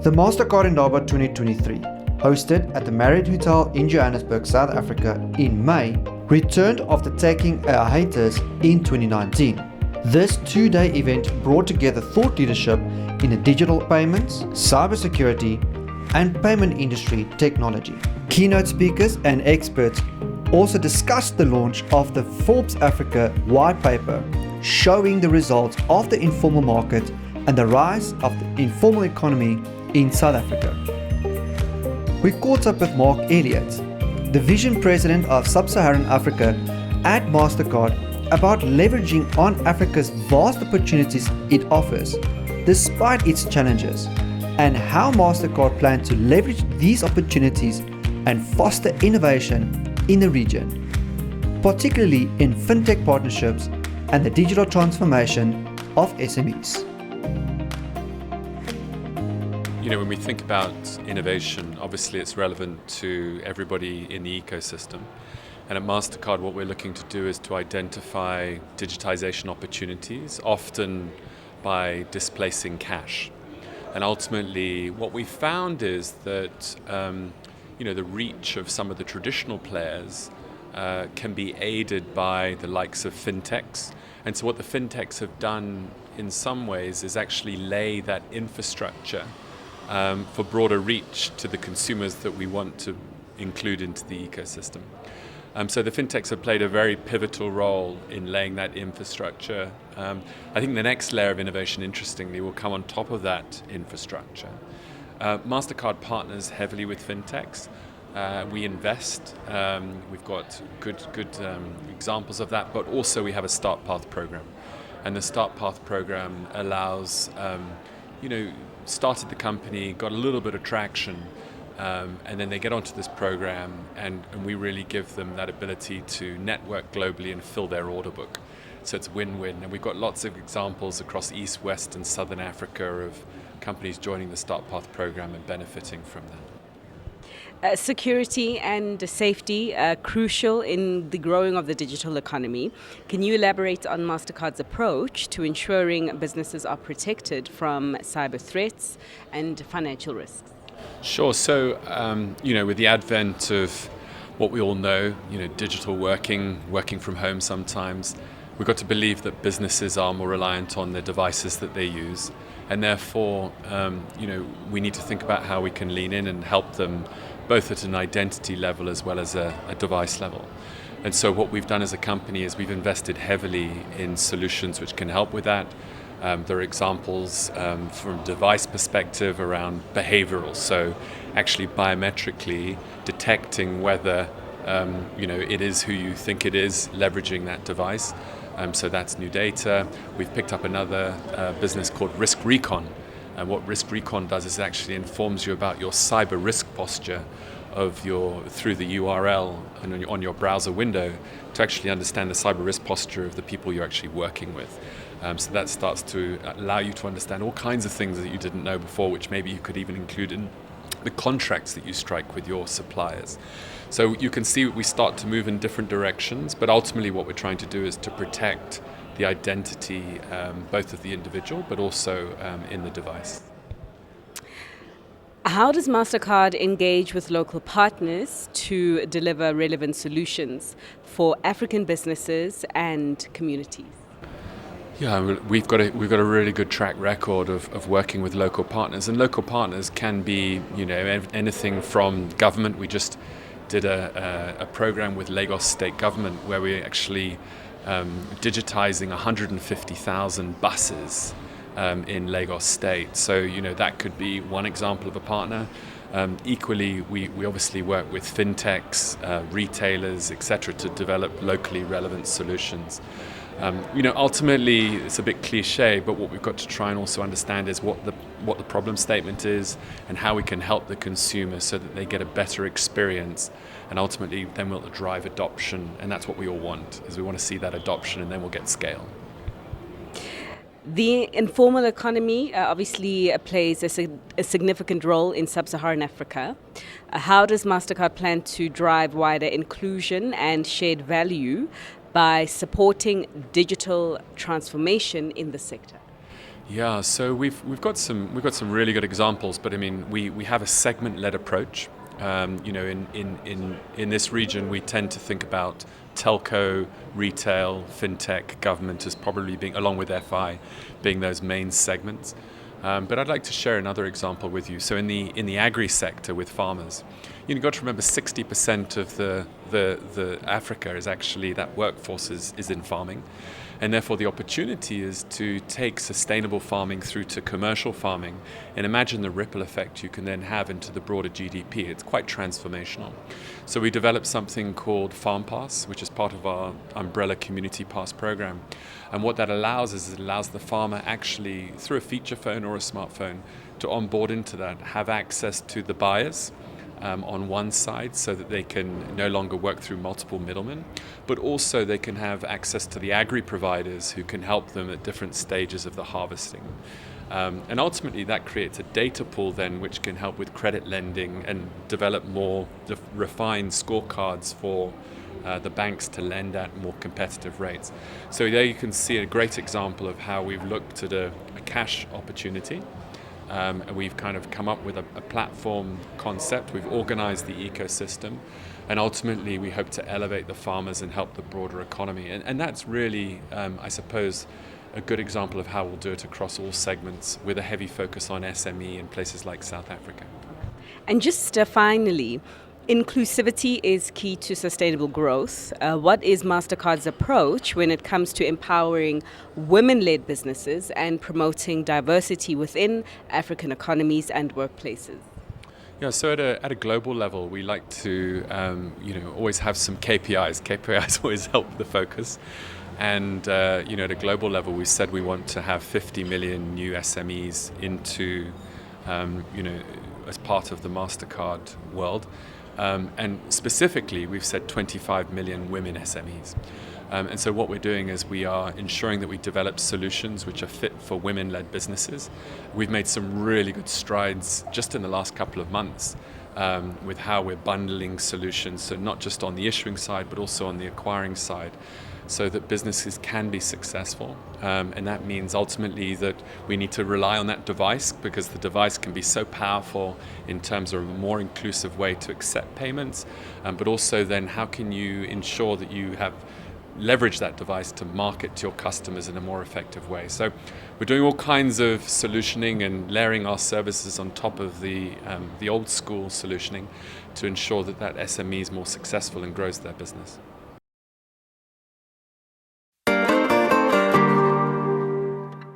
The Mastercard Indaba 2023, hosted at the Marriott Hotel in Johannesburg, South Africa in May, returned after taking a hiatus in 2019. This two-day event brought together thought leadership in the digital payments, cybersecurity, and payment industry technology. Keynote speakers and experts also discussed the launch of the Forbes Africa white paper, showing the results of the informal market and the rise of the informal economy in South Africa. We caught up with Mark Elliott, the Vision President of Sub-Saharan Africa at Mastercard, about leveraging on Africa's vast opportunities it offers, despite its challenges, and how Mastercard plans to leverage these opportunities and foster innovation in the region, particularly in fintech partnerships and the digital transformation of SMEs. When we think about innovation, obviously it's relevant to everybody in the ecosystem. And at Mastercard, what we're looking to do is to identify digitization opportunities, often by displacing cash. And ultimately, what we found is that the reach of some of the traditional players can be aided by the likes of fintechs. And so what the fintechs have done in some ways is actually lay that infrastructure for broader reach to the consumers that we want to include into the ecosystem. So the fintechs have played a very pivotal role in laying that infrastructure. I think the next layer of innovation, interestingly, will come on top of that infrastructure. Mastercard partners heavily with fintechs. We invest. We've got good examples of that, but also we have a Start Path program. And the Start Path program allows, started the company, got a little bit of traction, and then they get onto this program and we really give them that ability to network globally and fill their order book. So it's win-win. And we've got lots of examples across East, West and Southern Africa of companies joining the Start Path program and benefiting from that. Security and safety are crucial in the growing of the digital economy. Can you elaborate on Mastercard's approach to ensuring businesses are protected from cyber threats and financial risks? Sure. So, with the advent of what we all know, digital working from home sometimes, we've got to believe that businesses are more reliant on the devices that they use. And therefore, we need to think about how we can lean in and help them both at an identity level as well as a device level. And so what we've done as a company is we've invested heavily in solutions which can help with that. There are examples from a device perspective around behavioral, so actually biometrically detecting whether it is who you think it is, leveraging that device. So that's new data. We've picked up another business called Risk Recon. And what Risk Recon does is actually informs you about your cyber risk posture through the URL and on your browser window to actually understand the cyber risk posture of the people you're actually working with. So that starts to allow you to understand all kinds of things that you didn't know before, which maybe you could even include in the contracts that you strike with your suppliers. So you can see we start to move in different directions, but ultimately what we're trying to do is to protect the identity both of the individual but also in the device. How does Mastercard engage with local partners to deliver relevant solutions for African businesses and communities? Yeah, we've got a really good track record of working with local partners, and local partners can be anything from government. We just did a program with Lagos State Government where we actually digitizing 150,000 buses in Lagos State. So that could be one example of a partner. Equally, we obviously work with fintechs, retailers, etc., to develop locally relevant solutions. Ultimately, it's a bit cliche, but what we've got to try and also understand is what the problem statement is and how we can help the consumer so that they get a better experience, and ultimately then we'll drive adoption, and that's what we all want, is we want to see that adoption and then we'll get scale. The informal economy obviously plays a significant role in Sub-Saharan Africa. How does Mastercard plan to drive wider inclusion and shared value by supporting digital transformation in the sector? Yeah, so we've got some really good examples, but I mean we have a segment-led approach. In this region, we tend to think about telco, retail, fintech, government as probably being, along with FI, being those main segments. But I'd like to share another example with you. So in the agri sector with farmers, you've got to remember 60% of the Africa is actually, that workforce is in farming. And therefore the opportunity is to take sustainable farming through to commercial farming, and imagine the ripple effect you can then have into the broader GDP. It's quite transformational. So we developed something called Farm Pass, which is part of our umbrella Community Pass program. And what that allows is it allows the farmer actually, through a feature phone or a smartphone, to onboard into that, have access to the buyers on one side, so that they can no longer work through multiple middlemen, but also they can have access to the agri providers who can help them at different stages of the harvesting. And ultimately that creates a data pool then which can help with credit lending and develop more refined scorecards for the banks to lend at more competitive rates. So there you can see a great example of how we've looked at a cash opportunity. We've kind of come up with a platform concept. We've organized the ecosystem, and ultimately we hope to elevate the farmers and help the broader economy. And that's really, I suppose, a good example of how we'll do it across all segments, with a heavy focus on SME in places like South Africa. And just finally, inclusivity is key to sustainable growth. What is Mastercard's approach when it comes to empowering women-led businesses and promoting diversity within African economies and workplaces? Yeah, so at a global level, we like to always have some KPIs. KPIs always help the focus. And at a global level, we said we want to have 50 million new SMEs into as part of the Mastercard world. And specifically, we've said 25 million women SMEs. And so what we're doing is we are ensuring that we develop solutions which are fit for women-led businesses. We've made some really good strides just in the last couple of months with how we're bundling solutions, so not just on the issuing side, but also on the acquiring side, so that businesses can be successful. And that means ultimately that we need to rely on that device, because the device can be so powerful in terms of a more inclusive way to accept payments, but also then how can you ensure that you have leverage that device to market to your customers in a more effective way. So we're doing all kinds of solutioning and layering our services on top of the old school solutioning to ensure that SME is more successful and grows their business.